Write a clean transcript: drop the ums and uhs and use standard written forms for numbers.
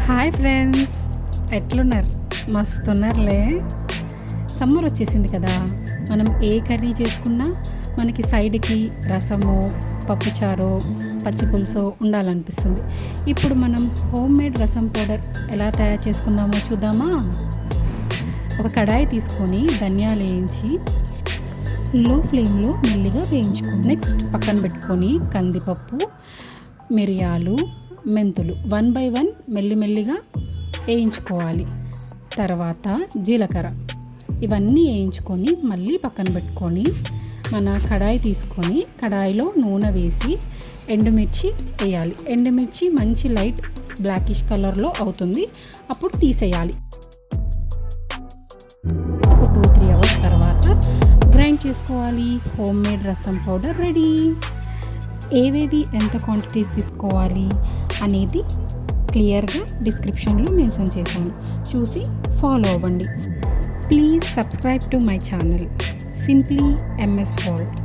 Hi friends, ఎట్లున్నారు? మస్తున్నారులే. Summer వచ్చేసింది కదా, మనం ఏ కర్రీ చేసుకున్నా మనకి సైడ్కి రసము, పప్పుచారు, పచ్చి పులుసు ఉండాలనిపిస్తుంది. ఇప్పుడు మనం హోమ్ మేడ్ రసం పౌడర్ ఎలా తయారు చేసుకుందామో చూద్దామా? ఒక కడాయి తీసుకొని ధనియాలు వేయించి లో ఫ్లేమ్లో మెల్లిగా వేయించుకోండి. నెక్స్ట్ పక్కన పెట్టుకొని కందిపప్పు, మిరియాలు, మెంతులు 1 by 1 మెల్లిమెల్లిగా వేయించుకోవాలి. తర్వాత జీలకర్ర, ఇవన్నీ వేయించుకొని మళ్ళీ పక్కన పెట్టుకొని మన కడాయి తీసుకొని కడాయిలో నూనె వేసి ఎండుమిర్చి వేయాలి. ఎండుమిర్చి మంచి లైట్ బ్లాకిష్ కలర్లో అవుతుంది, అప్పుడు తీసేయాలి. ఒక 2-3 అవర్స్ తర్వాత గ్రైండ్ చేసుకోవాలి. హోమ్ మేడ్ రసం పౌడర్ రెడీ. ఏవేవి ఎంత క్వాంటిటీస్ తీసుకోవాలి అనేది క్లియర్గా డిస్క్రిప్షన్లో మెన్షన్ చేశాను, చూసి ఫాలో అవ్వండి. Please subscribe to my channel simply MS world.